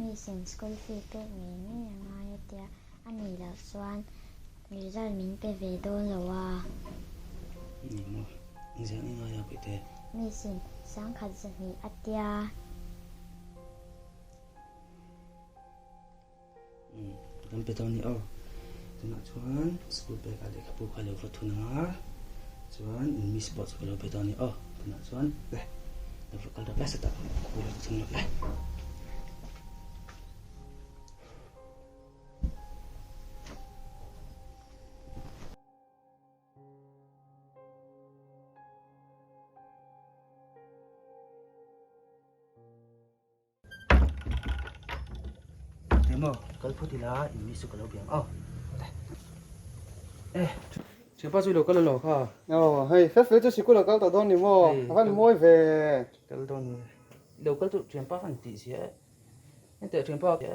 มีสิ่งสกุลฟีเปมีนี่ยังไงเดียอันนี้ละส่วนมีด้านมิงเปเวโดนหรือว่านี่มั้งนี่จะนี่ง่ายไปเตะมีสิ่งสังขัดจะมีอัตยากันไปตอนนี้ตอนนั้นชวนสกูลไปกันเด็กผู้ขายรถทุนนะชวนมีสปอร์ตสกูลไปตอนนี้ตอนนั้นชวนเลยเราฝึกกันได้สักตั้งกูเลยถึงเลยเดี๋ยวมั้งกันพูดทีละมีสกุลเบียงเชื่อป้าช่วยเราก็เลยหรอค่ะเฮ้ยเฟจะสิกุลกัลตัวนี้มั้งวันมวยเวกัลตอนเดี๋ยวกัลตัวเชื่อป้าฟันตีเสียนี่แต่เชื่อป้าเสีย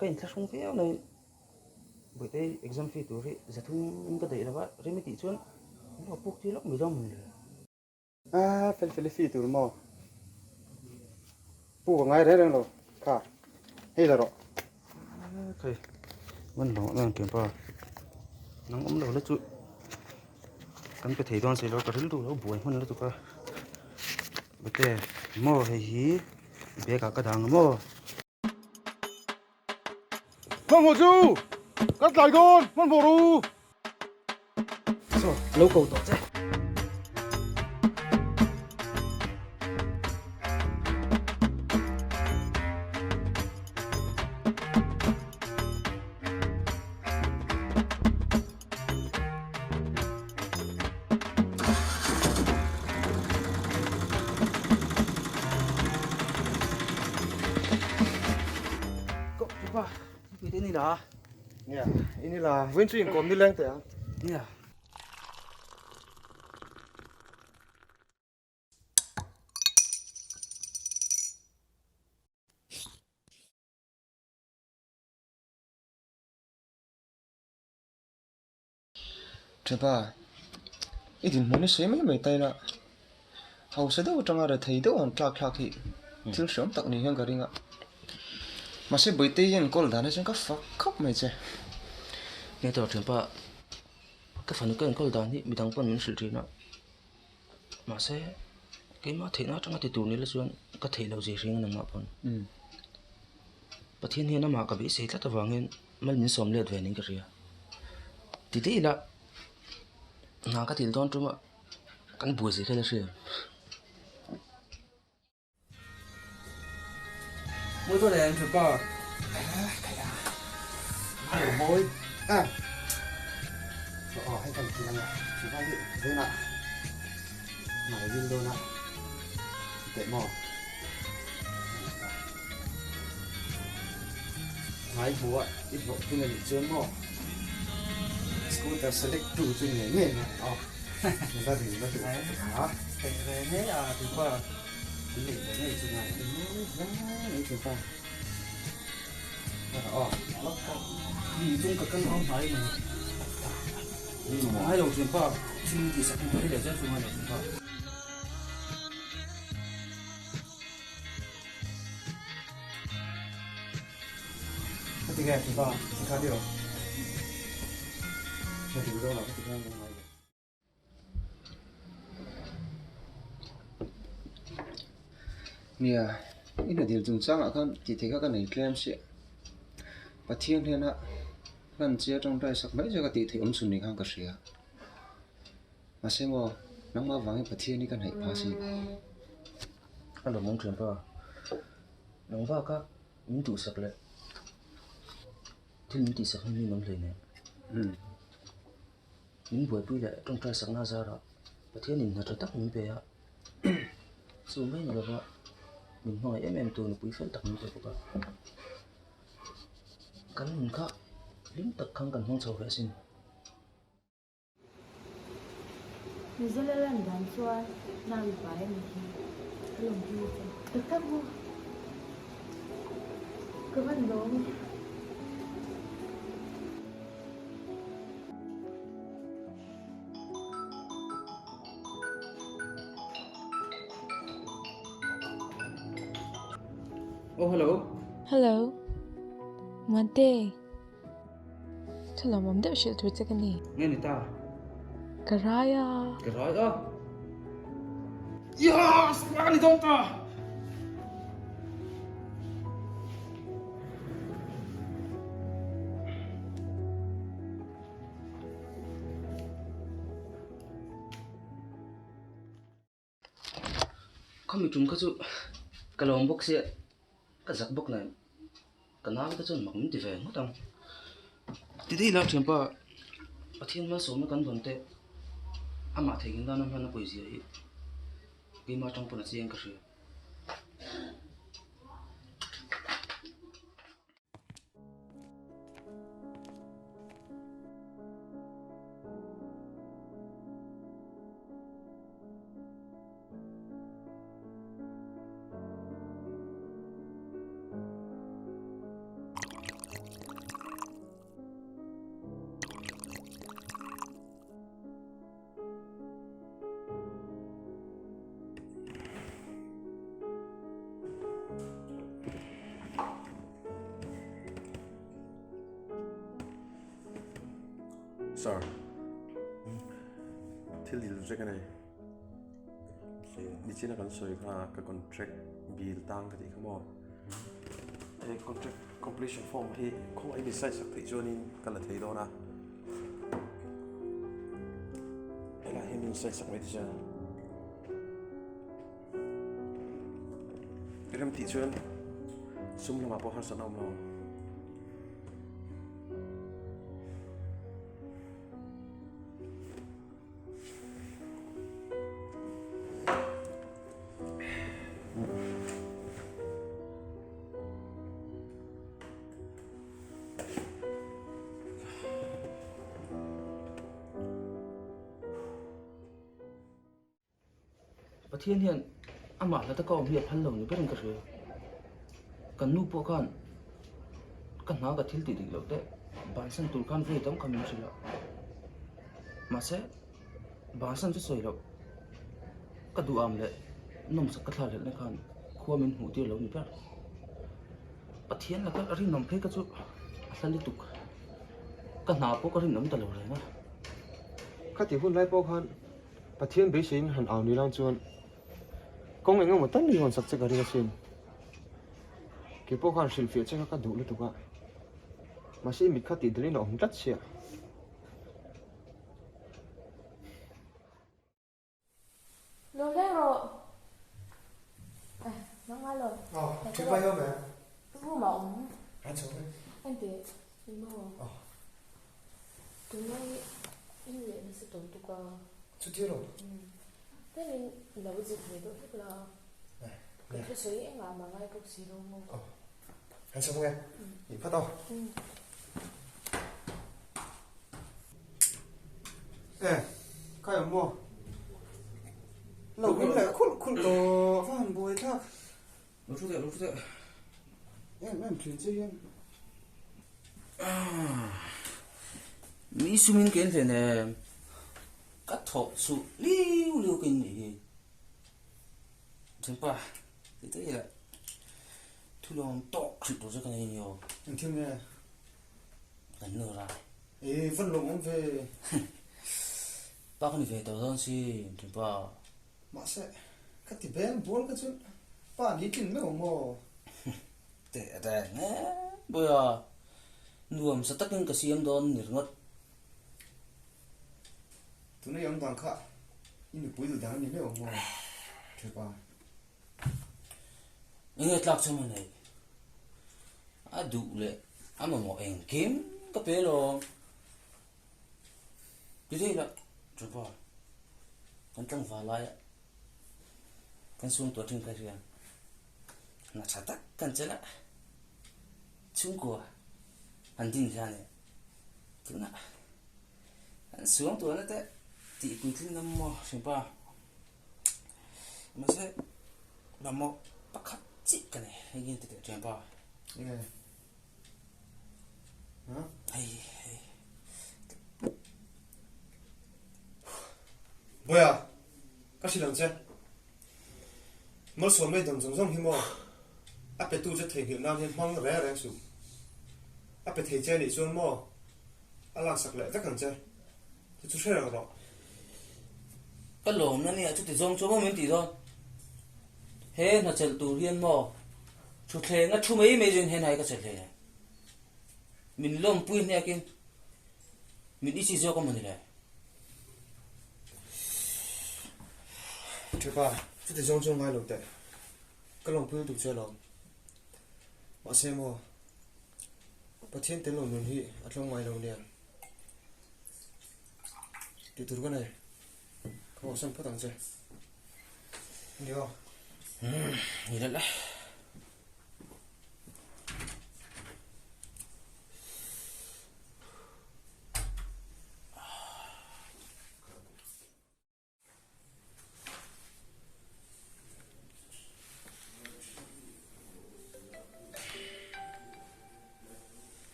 ก็อินทัชคงเฟี้ยวในบุตร exam fee ตัวนี้จะทุ่งก็ได้แล้วว่าเรื่องไม่ติดส่วนเราพวกที่ล็อกไม่ยอมเลยเฟลิฟีตัวมั้งปู่กับไงได้เรื่องหรอค่ะเฮ้ยแล้วหรอโอเควันหลังนั่งเกี่ยวป้านั่งเราแล้วจุกันไปถ่ายตอนเสร็จเราก็ถึงดูแล้วบวยมันแล้วตุกะบุตรหม้อให้หีเบียกกระดังหม้อมันหัวจูกัดไหลก่อนมันบ่รู้เราเก่าต่อจ้ะWah, ini nih lah. Ya, inilah winter yang kom di lengte ya. Iya. Coba, ini mana sih mai tay na. Hầu sẽ đâu trong ara thấy đâu on trạc trạc hi. Thiếu sớm tắc ni hang garinga. Mà sẽ bởi tay yên call đàn trên các phật khóc mày chứ. Nghe tao chuyện ba cái phần cái call đàn thì mình đang quan mình xử trí nó. Mà sẽ cái mà thấy nó trong cái tủ này là chuyện có thể lâu gì riêng nằm mà phần. Và thiên nhiên nó mà cả bị xịt lát vào nghe mình xóm liệt về nên cái gì. Thì thế là nó cái tiền đón chúng mà căn bùa gì cái là gì. Mỗi tối đèn chụp bao Nhiều môi hay cần gì nào chúng ta hiện thế nào mày window nào tệ mò hai búa ít bộ phim này chớm mò scooter select chủ chuyên nghề nghề nè người ta thì nó tự hả cái thế à thì qua cái lịch này này chụp này đấy chúng ta vì chúng cả căn không phải mà hai đầu chuyển qua xin thì sẽ không có để ra chúng hai đầu chuyển qua cái tiếng chúng ta sẽ khá điều để đủ đâu là cái tiếng này nè ini là điều dùng sang là con chỉ thấy các này claim sẽ và thiên thiên á lần chia trong đây sắc mấy cho cái tỷ thì xuân này không có gì mà xem mà nắng mà vắng và thiên đi cái này phá gì anh được mong chuyện qua nóng vào các những tủ sạc lại thì những tủ sạc không như nóng lên này những buổi bữa lại trong trai sạc na ra đó và thiên nhìn là cho tắc những bé á dù mấy người vợ mình hỏi em tụi nó quý phép tắc những bé của bạn kan mình khác lính tật không cần phong trào vệ sinh New Zealand dan suai nawi pai ni belum juga tetap bu keman dong Oh, hello. Hello. Mante. Hello, mom. That shit to take any. Nghe người ta. Karaya. Cái rồi đó. Yes, quá đi đông ta. Không bị trúng cái chú. Cái lồng bốc xe. Cái giặc bốc này. Cái nào cái chú mặc mình thì về mất không. Thì đây là chuyện ba. Ở thiên mà số nó cần vấn đề. Ama thấy cái đó nó quỷ gì ấy. Cái mà trong phần là riêng cái gì. Sir, thil dil rek này, đi trên là con soi cái contract bill tăng cái gì không ạ? Cái contract completion form thì không ai biết sai sắc thì cho nên cái là thấy đó na. Cái là hình sai sắc mấy thì sao? Cái làm thị trường, sum là mà bao hàng sản phẩm nào? Và thiên hiện ama là ta có việc hắn lồng như biết cái gì. Cần nu bộ con. Cần nào cái thiếu tỷ tỷ lộc đấy. Bản thân tụi con về tấm cầm chỉ là. Mà sẽ bản thân rất sôi lộc. Cái đủ am đấy. Nông sắc cái thằng này con. Khoa mình hủ tiêu lộc như biết. Và thiên là cái riêng nông phê cái chút. Là liên tục. Cần nào bộ cái riêng nông tờ lộc này mà. Các tỷ phun lại bao khan, bắt thiên bị xin hẳn ảo ni lang chuan, công nghệ ngâm một tấn đi hòn sạch sẽ cái gì xin, cái bao khan xin phía trên các đủ luôn tụi cả, mà xin bị các tỷ đến nó không đắt xịa. Rồi đấy rồi. Nó ngay rồi. Chuyến bay không mẹ? Vô mộng. Anh sống đấy. Anh thì đi mua. Tụi nó in lệ nó sẽ tốn tụi cả. Chút tiết rồi. Thế nên nấu gì thì tôi thích là cái suy anh làm mà ngay bốc xì đâu không? Anh sống nghe. Nhìn phát to. Ê, cái ở mua. Lâu cái này khul to phan bồi thác. Lúc chút thế. Em chuyển chứ em. Mỹ sumin kiến thế này. Cắt thọ su liu cái gì. Chẳng pa. Thì thế là thu lòng to khử đồ cái này nhiều. Anh thêm nghe. Gần nửa rồi. Ê, phân lồng anh về. Bác con về tàu hơn xí, chẳng pa. Mà sẽ các tỷ bé bốn cái chút. Ba đi tin mấy ông mò. Tệ nè. Bây giờ nuông sẽ tất nhiên cái xiêm đón nhiệt ngất. Tụi nó ông toàn khá. In được bối đồ đáng như mấy ông mò. Trời ba. Nhưng nghe lạc cho mà này. Đủ lệ. Mà mỏ em kiếm cái bé lo. Như thế là trời ba. Con trăng vào lại. Con xuống tuổi trên cái riêng. Nó chả tắc con chết ạ. Chúng của anh tin ra này. Thứ nào anh xuống tuổi nó thế. Thì quý thứ năm mò xem ba. Mà sẽ bà mò bắt khắc chít cái này. Hay nhìn thì xem ba. Nghe. Hả? Hay. 뭐야? 같이 남자. 뭐 소매 동정성 힘어. à phải tu cho thầy hiểu nam hiền mong rẻ rẻ sụp à phải thầy chơi để xuân mò à làm sạch lại rất cần chơi thì chú sẽ làm rõ cái lồng nó nè chút thì giống chỗ mình tí thôi he nó chel tu hiền mò chút thế nó chú mấy duyên he này cái chel thế mình lom pui nè kia mình đi xí cho con mình này chứ ba chút thì giống trong mai lồng tệ cái lồng pui tụ chơi lồng mà xem mò bắt thiên tên lồng mình hi ở trong ngoài lồng nè thì tụi cái này không sân phát tăng chơi nhiều không nhìn lại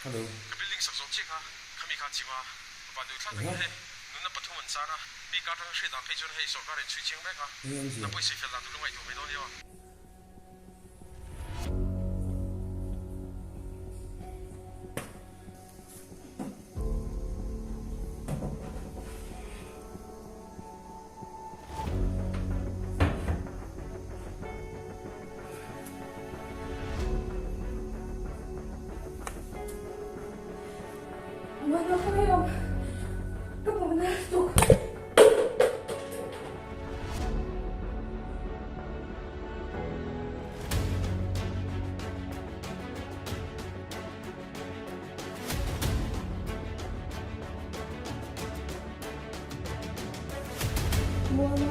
hello cái building sắp xong chiếc ha, khami khá chịu ha, và đối thoại này, nút nắp bắt thu mình sao na, bị cả thằng sẽ đạp hay cho hay sổ cả để truy chiếng bé ha, nắp bây giờ phải làm tụi nó mấy đồ nhiều. Mana kayo? Kapag nastok. Mana?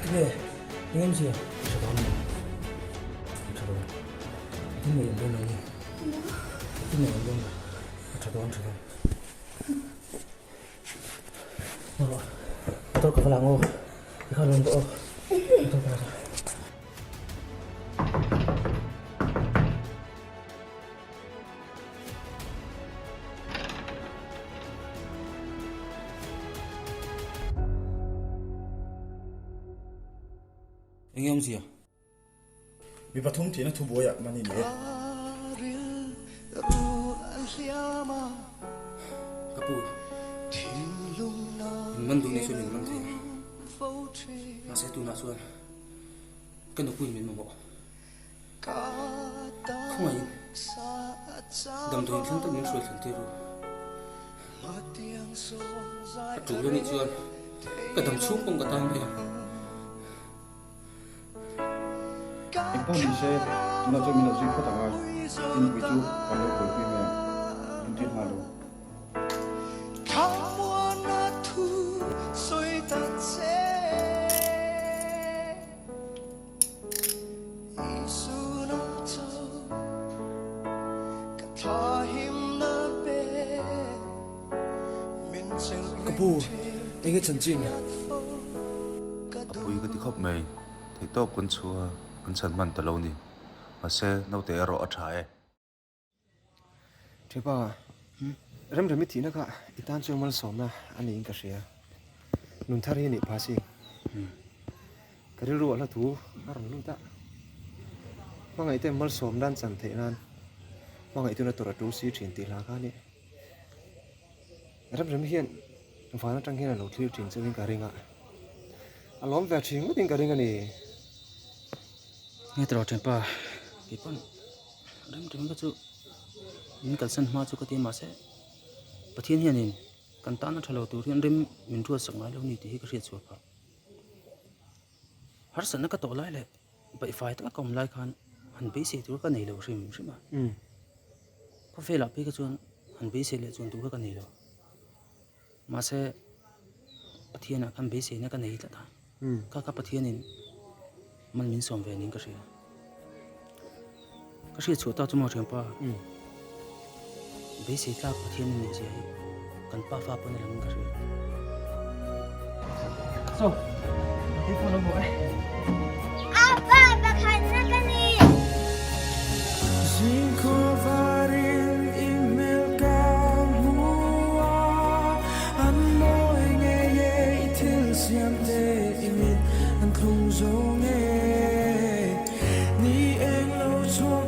그래, 이놈지야. 잠깐만. 이놈이 연병이니. 이놈이 연병. 잠깐만. tôi có làm ngô, không làm bộ. Tôi có làm. Anh em gì à? Vì bà thông thì nó thu bồi ạ mà nhìn nhé. Kapu, mình tu này xuân mình làm thế, mà sẽ tu nào xuân, cái nó quỳ mình mà bỏ, không ai, đầm thuyền thân tâm mình xuôi thành tiêu rồi, chủ yếu này xuân, cái đầm xuống không có tao này. Em không đi xe, nó cho mình là duy phát thằng ai, in quý chú, còn đâu cuối quý mẹ, in tuyệt mà đâu. Kapu, anh ấy chân chim à? Apui cái khóc mày thì to quân chua quân sân man talo ni mà xe nấu té rõ trái Thế ba, rem rem thì nó cả, itan cho mal som na, anh ấy cái gì à? Nun thari này phá sinh, cái điều ruột là thú, nó rong luôn ta. Mà ngày tem mal som đan chẳng thể nan, mà ngày tu nó tổ trú sĩ chuyển tỷ lá cái này. Rem rem hiện, phá nó trăng hiện là nấu thiêu chuyển cho mình cả ring ạ. Alom về chuyện mất tiền cả ring này. Nghe từ đó trên pa, cái con, rem rem cái chỗ, mình cần sân hoa chỗ cái tiền mà sẽ, bắt thiên hiện nên, cần tan nó thay đổi từ thiên rem mình thua sẵn ngay lâu ní thì cái chuyện pa. Har sân nó cái tổ lại lệ, vậy phải tất cả cùng lại khan, hắn bị xì từ cái này lâu rồi mà. Có phải là cái chuyện, hắn bị xì lệ chuyện từ cái này lâu. Mà sẽ, bắt thiên là hắn bị xì nó cái này là ta. Các bắt thiên nên, mình sống về những cái gì. Cái gì chỗ tao cho mọi chuyện pa. Bị xì ta bắt thiên nên gì, cần pa pha bên làm cái gì. So, đi con đâu vậy? Apa bakal na kani? Jingko varin email kamu zo nghe ni em lâu cho